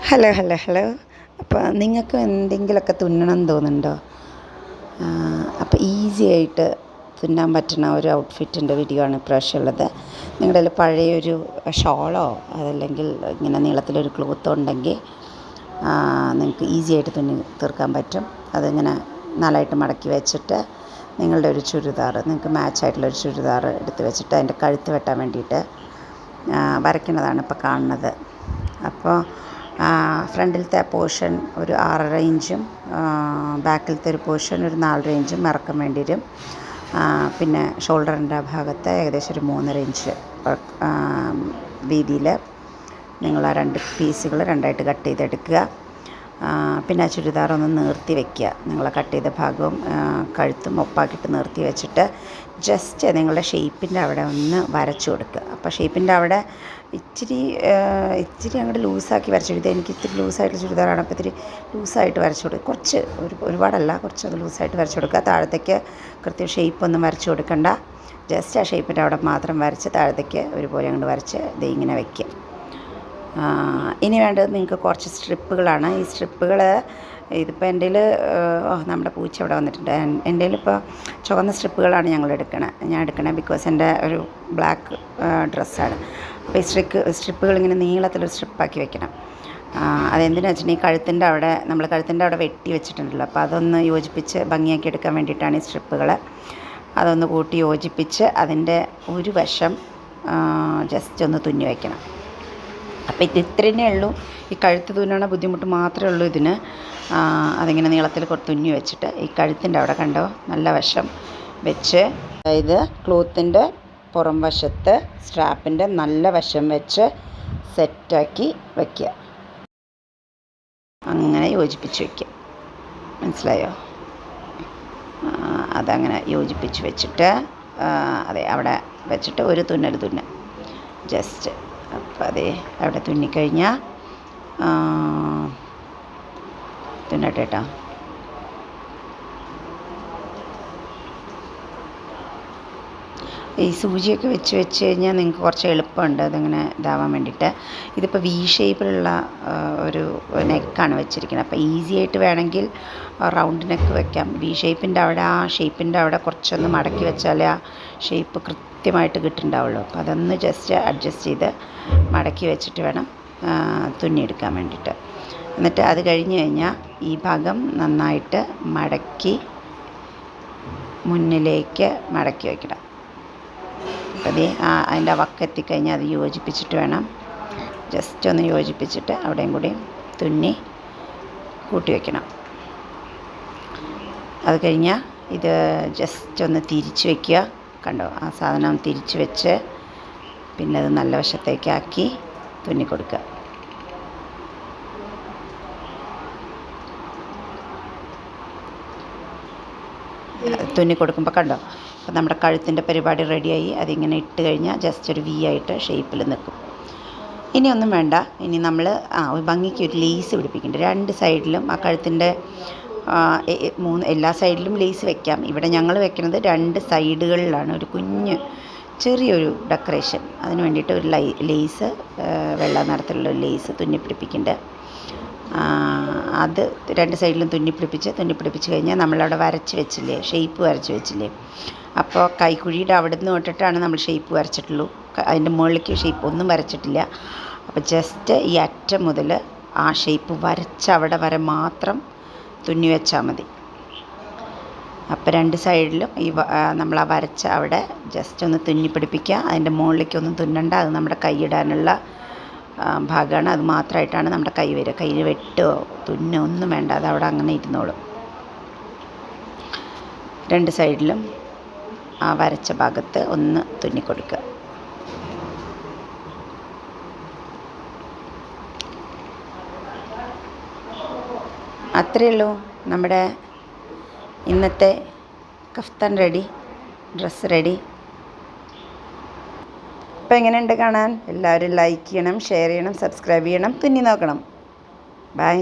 Hello hello hello. അപ്പോൾ നിങ്ങൾക്ക് എന്തെങ്കിലുമൊക്കെ തുന്നണം എന്ന് തോന്നുന്നുണ്ടോ? അപ്പോൾ ഈസി ആയിട്ട് തുന്നാൻ പറ്റുന്ന ഒരു ഔട്ട്ഫിറ്റിൻ്റെ വീഡിയോ ആണ് ഇപ്രാവശ്യം ഉള്ളത്. നിങ്ങളുടെ കയ്യിൽ പഴയൊരു ഷോളോ അതല്ലെങ്കിൽ ഇങ്ങനെ നീളത്തിലൊരു ക്ലോത്തോ ഉണ്ടെങ്കിൽ നിങ്ങൾക്ക് ഈസി ആയിട്ട് തുന്നി തീർക്കാൻ പറ്റും. അതിങ്ങനെ നാലായിട്ട് മടക്കി വെച്ചിട്ട് നിങ്ങളുടെ ഒരു ചുരിദാർ, നിങ്ങൾക്ക് മാച്ചായിട്ടുള്ളൊരു ചുരിദാർ എടുത്ത് വെച്ചിട്ട് അതിൻ്റെ കഴുത്ത് വെട്ടാൻ വേണ്ടിയിട്ട് വരയ്ക്കുന്നതാണ് ഇപ്പോൾ കാണുന്നത്. അപ്പോൾ ഫ്രണ്ടിലത്തെ പോർഷൻ ഒരു 6.5 ഇഞ്ചും ബാക്കിലത്തെ ഒരു പോർഷൻ ഒരു 4.5 ഇഞ്ചും ഇറക്കം വേണ്ടി വരും. പിന്നെ ഷോൾഡറിൻ്റെ ഭാഗത്ത് ഏകദേശം ഒരു 3.5 ഇഞ്ച് വീതിയിൽ നിങ്ങൾ ആ 2 പീസുകൾ രണ്ടായിട്ട് കട്ട് ചെയ്തെടുക്കുക. പിന്നെ ആ ചുരിദാർ ഒന്ന് നിർത്തി വയ്ക്കുക. നിങ്ങൾ കട്ട് ചെയ്ത ഭാഗവും കഴുത്തും ഒപ്പാക്കിയിട്ട് നിർത്തി വെച്ചിട്ട് ജസ്റ്റ് നിങ്ങളുടെ ഷേപ്പിൻ്റെ അവിടെ ഒന്ന് വരച്ചു കൊടുക്കുക. അപ്പോൾ ഷേപ്പിൻ്റെ അവിടെ ഇച്ചിരി അങ്ങോട്ട് ലൂസാക്കി വരച്ചു കൊടുക്കുക. എനിക്ക് ഇത്തിരി ലൂസായിട്ട് ചുരിദാറാണ്, അപ്പോൾ ഇത്തിരി ലൂസായിട്ട് വരച്ചു കൊടുക്കുക. കുറച്ച് ഒരുപാടല്ല, കുറച്ചത് ലൂസായിട്ട് വരച്ചു കൊടുക്കുക. താഴത്തേക്ക് കൃത്യം ഷേപ്പൊന്നും വരച്ചു കൊടുക്കണ്ട. ജസ്റ്റ് ആ ഷേപ്പിൻ്റെ അവിടെ മാത്രം വരച്ച് താഴത്തേക്ക് ഒരുപോലെ അങ്ങോട്ട് വരച്ച് ഇത് ഇങ്ങനെ വയ്ക്കുക. ഇനി വേണ്ടത് നിങ്ങൾക്ക് കുറച്ച് സ്ട്രിപ്പുകളാണ്. ഈ സ്ട്രിപ്പുകൾ ഇതിപ്പോൾ എൻ്റെ നമ്മുടെ പൂച്ച ഇവിടെ വന്നിട്ടുണ്ട്. എൻ്റെ ഇപ്പോൾ ചുവന്ന സ്ട്രിപ്പുകളാണ് ഞാൻ എടുക്കണത് ബിക്കോസ് എൻ്റെ ഒരു ബ്ലാക്ക് ഡ്രസ്സാണ്. അപ്പോൾ ഈ സ്ട്രിപ്പുകൾ ഇങ്ങനെ നീളത്തിലൊരു സ്ട്രിപ്പാക്കി വെക്കണം. അതെന്തിനാ വെച്ചിട്ടുണ്ടെങ്കിൽ കഴുത്തിൻ്റെ അവിടെ വെട്ടി വെച്ചിട്ടുണ്ടല്ലോ, അപ്പോൾ അതൊന്ന് യോജിപ്പിച്ച് ഭംഗിയാക്കി എടുക്കാൻ വേണ്ടിയിട്ടാണ് ഈ സ്ട്രിപ്പുകൾ. അതൊന്ന് കൂട്ടി യോജിപ്പിച്ച് അതിൻ്റെ ഒരു വശം ജസ്റ്റ് ഒന്ന് തുന്നി വയ്ക്കണം. അപ്പോൾ ഇത്രയേ ഉള്ളൂ. ഈ കഴുത്ത് തുന്നണ ബുദ്ധിമുട്ട് മാത്രമേ ഉള്ളൂ ഇതിന്. അതിങ്ങനെ നീളത്തിൽ തുന്നി വെച്ചിട്ട് ഈ കഴുത്തിൻ്റെ അവിടെ കണ്ടോ നല്ല വശം വെച്ച്, അതായത് ക്ലോത്തിൻ്റെ പുറം വശത്ത് സ്ട്രാപ്പിൻ്റെ നല്ല വശം വെച്ച് സെറ്റാക്കി വയ്ക്കുക. അങ്ങനെ യോജിപ്പിച്ച് വയ്ക്കുക. മനസ്സിലായോ? അതങ്ങനെ യോജിപ്പിച്ച് വെച്ചിട്ട് അതെ അവിടെ വെച്ചിട്ട് ഒരു തുന്നൽ ജസ്റ്റ്. അപ്പോൾ അതേ അവിടെ തുന്നിക്കഴിഞ്ഞാൽ തുന്നട്ടെ കേട്ടോ. ഈ സൂചിയൊക്കെ വെച്ച് കഴിഞ്ഞാൽ നിങ്ങൾക്ക് കുറച്ച് എളുപ്പമുണ്ട് അതിങ്ങനെ ഇതാവാൻ വേണ്ടിയിട്ട്. ഇതിപ്പോൾ വി ഷേപ്പിലുള്ള ഒരു നെക്കാണ് വെച്ചിരിക്കുന്നത്. അപ്പോൾ ഈസി ആയിട്ട് വേണമെങ്കിൽ റൗണ്ട് നെക്ക് വെക്കാം. വി ഷേപ്പിൻ്റെ അവിടെ ആ ഷേപ്പിൻ്റെ അവിടെ കുറച്ചൊന്ന് മടക്കി വെച്ചാൽ ആ ഷേപ്പ് കൃത്യമായിട്ട് കിട്ടുന്നുണ്ടാവുള്ളൂ. അപ്പോൾ അതൊന്ന് ജസ്റ്റ് അഡ്ജസ്റ്റ് ചെയ്ത് മടക്കി വെച്ചിട്ട് വേണം തുന്നിയെടുക്കാൻ വേണ്ടിയിട്ട്. എന്നിട്ട് അത് കഴിഞ്ഞ് കഴിഞ്ഞാൽ ഈ ഭാഗം നന്നായിട്ട് മടക്കി മുന്നിലേക്ക് മടക്കി വയ്ക്കണം. അപ്പോൾ അതിൻ്റെ വക്കെത്തിക്കഴിഞ്ഞാൽ അത് യോജിപ്പിച്ചിട്ട് വേണം, ജസ്റ്റ് ഒന്ന് യോജിപ്പിച്ചിട്ട് അവിടെയും കൂടി തുന്നി കൂട്ടി വയ്ക്കണം. അത് കഴിഞ്ഞാൽ ഇത് ജസ്റ്റ് ഒന്ന് തിരിച്ച് വയ്ക്കുക. കണ്ടോ, ആ സാധനം തിരിച്ച് വെച്ച് പിന്നെ അത് നല്ല വശത്തേക്കാക്കി തുന്നി കൊടുക്കുക. തുന്നി കൊടുക്കുമ്പോൾ കണ്ടോ, അപ്പോൾ നമ്മുടെ കഴുത്തിൻ്റെ പരിപാടി റെഡിയായി. അതിങ്ങനെ ഇട്ട് കഴിഞ്ഞാൽ ജസ്റ്റ് ഒരു വി ആയിട്ട് ഷേപ്പിൽ നിൽക്കും. ഇനി ഒന്നും വേണ്ട. ഇനി നമ്മൾ ഭംഗിക്ക് ഒരു ലേസ് പിടിപ്പിക്കുന്നുണ്ട് 2 സൈഡിലും. ആ കഴുത്തിൻ്റെ എല്ലാ സൈഡിലും ലേസ് വെക്കാം. ഇവിടെ ഞങ്ങൾ വെക്കുന്നത് 2 സൈഡുകളിലാണ്. ഒരു ചെറിയൊരു ഡെക്കറേഷൻ അതിന് വേണ്ടിയിട്ട് ഒരു ലേസ്, വെള്ള നിറത്തിലുള്ള ഒരു ലേസ് തുന്നിപ്പിടിപ്പിക്കുന്നുണ്ട്. അത് 2 സൈഡിലും തുന്നിപ്പിടിപ്പിച്ച് കഴിഞ്ഞാൽ നമ്മളവിടെ വരച്ച് വെച്ചില്ലേ, ഷേപ്പ് വരച്ച് വെച്ചില്ലേ, അപ്പോൾ കൈക്കുഴിയുടെ അവിടെ നിന്ന് തൊട്ടിട്ടാണ് നമ്മൾ ഷേപ്പ് വരച്ചിട്ടുള്ളൂ. അതിൻ്റെ മുകളിലേക്ക് ഷേപ്പ് ഒന്നും വരച്ചിട്ടില്ല. അപ്പോൾ ജസ്റ്റ് ഈ അറ്റം മുതൽ ആ ഷേപ്പ് വരച്ച അവിടെ വരെ മാത്രം തുന്നി വെച്ചാൽ മതി. അപ്പോൾ 2 സൈഡിലും നമ്മൾ ആ വരച്ച അവിടെ ജസ്റ്റ് ഒന്ന് തുന്നിപ്പിടിപ്പിക്കുക. അതിൻ്റെ മുകളിലേക്കൊന്നും തുന്നണ്ട. അത് നമ്മുടെ കൈയിടാനുള്ള ഭാഗമാണ്. അത് മാത്രമായിട്ടാണ് നമ്മുടെ കൈ വരിക. കയ്യിൽ വെട്ടോ തുന്നോ ഒന്നും വേണ്ട, അത് അവിടെ അങ്ങനെ ഇരുന്നോളും. 2 സൈഡിലും ആ വരച്ച ഭാഗത്ത് ഒന്ന് തുന്നിക്കൊടുക്കുക. അത്രയേ ഉള്ളൂ. നമ്മുടെ ഇന്നത്തെ കഫ്താൻ റെഡി, ഡ്രസ്സ് റെഡി. അപ്പോൾ എങ്ങനെയുണ്ട് കാണാൻ? എല്ലാവരും ലൈക്ക് ചെയ്യണം, ഷെയർ ചെയ്യണം, സബ്സ്ക്രൈബ് ചെയ്യണം, തുന്നി നോക്കണം. ബൈ.